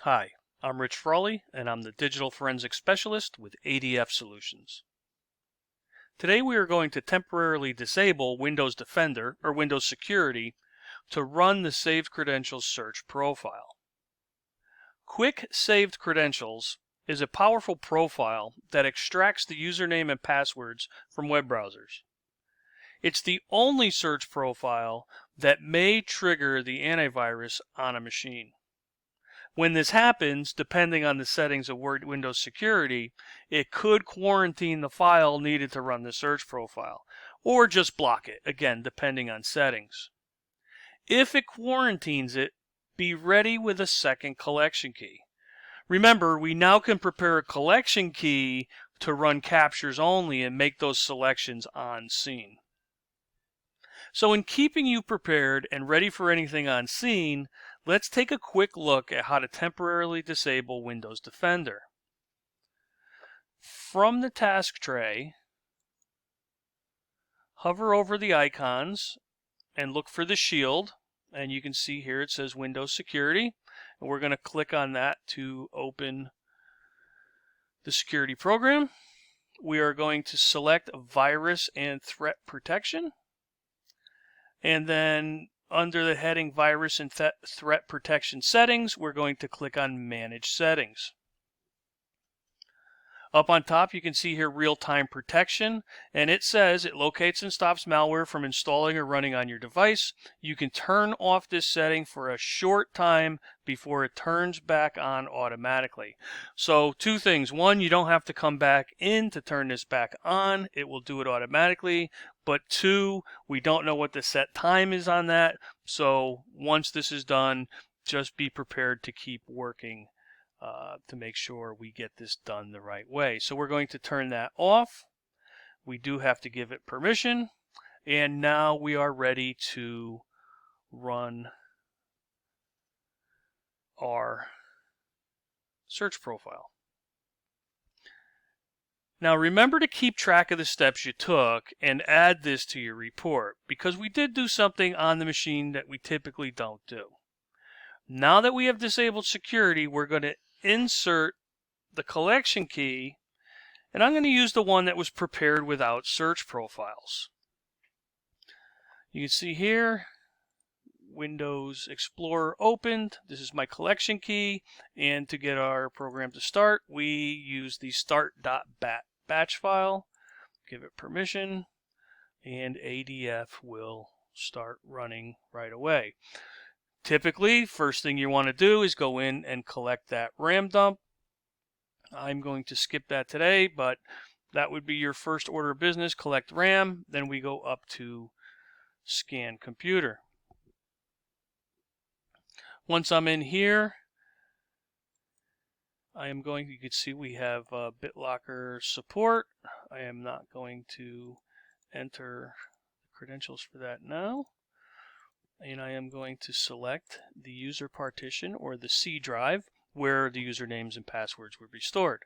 Hi, I'm Rich Frawley, and I'm the Digital Forensic Specialist with ADF Solutions. Today we are going to temporarily disable Windows Defender or Windows Security to run the Saved Credentials search profile. Quick Saved Credentials is a powerful profile that extracts the username and passwords from web browsers. It's the only search profile that may trigger the antivirus on a machine. When this happens, depending on the settings of Windows Security, it could quarantine the file needed to run the search profile, or just block it, again, depending on settings. If it quarantines it, be ready with a second collection key. Remember, we now can prepare a collection key to run captures only and make those selections on scene. So in keeping you prepared and ready for anything on scene, let's take a quick look at how to temporarily disable Windows Defender. From the task tray, hover over the icons and look for the shield, and you can see here it says Windows Security, and we're going to click on that to open the security program. We are going to select Virus and Threat Protection, and then under the heading Virus and Threat Protection Settings, we're going to click on Manage Settings. Up on top, you can see here Real-Time Protection, and it says it locates and stops malware from installing or running on your device. You can turn off this setting for a short time before it turns back on automatically. So two things. One, you don't have to come back in to turn this back on. It will do it automatically. But two, we don't know what the set time is on that. So once this is done, just be prepared to keep working to make sure we get this done the right way. So we're going to turn that off. We do have to give it permission. And now we are ready to run our search profile. Now remember to keep track of the steps you took and add this to your report, because we did do something on the machine that we typically don't do. Now that we have disabled security, we're going to insert the collection key, and I'm going to use the one that was prepared without search profiles. You can see here, Windows Explorer opened. This is my collection key, and to get our program to start, we use the start.bat batch file, give it permission, and ADF will start running right away. Typically, first thing you want to do is go in and collect that RAM dump. I'm going to skip that today, but that would be your first order of business, collect RAM. Then we go up to scan computer. Once I'm in here, you can see we have BitLocker support. I am not going to enter the credentials for that now. And I am going to select the user partition or the C drive where the usernames and passwords would be stored.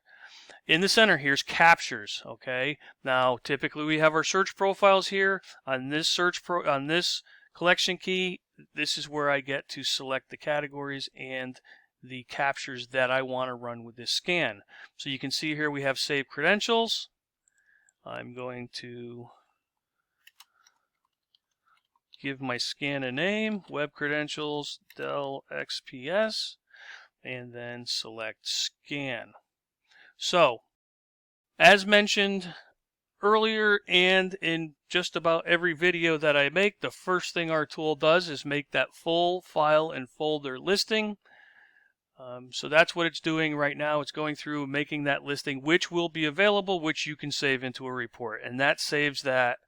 In the center, here's captures. Okay. Now, typically we have our search profiles here. On this collection key, this is where I get to select the categories and the captures that I want to run with this scan. So you can see here we have saved credentials. I'm going to give my scan a name, web credentials, Dell XPS, and then select scan. So, as mentioned earlier and in just about every video that I make, the first thing our tool does is make that full file and folder listing. So that's what it's doing right now. It's going through making that listing, which will be available, which you can save into a report. And that saves that.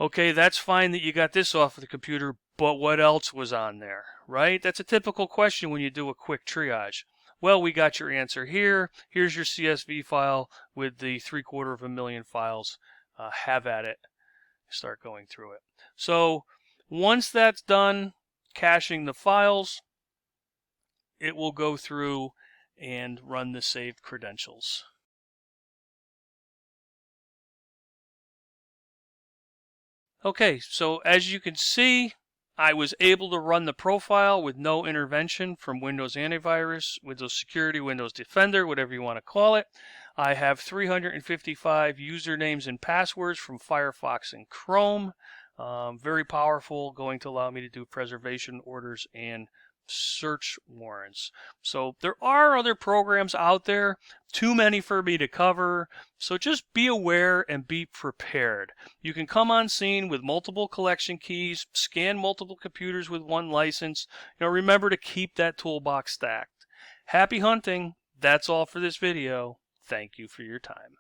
Okay, that's fine that you got this off of the computer, but what else was on there, right? That's a typical question when you do a quick triage. Well, we got your answer here. Here's your CSV file with the 750,000 files. Have at it. Start going through it. So once that's done caching the files, it will go through and run the saved credentials. Okay, so as you can see, I was able to run the profile with no intervention from Windows Antivirus, Windows Security, Windows Defender, whatever you want to call it. I have 355 usernames and passwords from Firefox and Chrome. Very powerful, going to allow me to do preservation orders and search warrants. So there are other programs out there, too many for me to cover, so just be aware and be prepared. You can come on scene with multiple collection keys, scan multiple computers with one license. Remember to keep that toolbox stacked. Happy hunting. That's all for this video. Thank you for your time.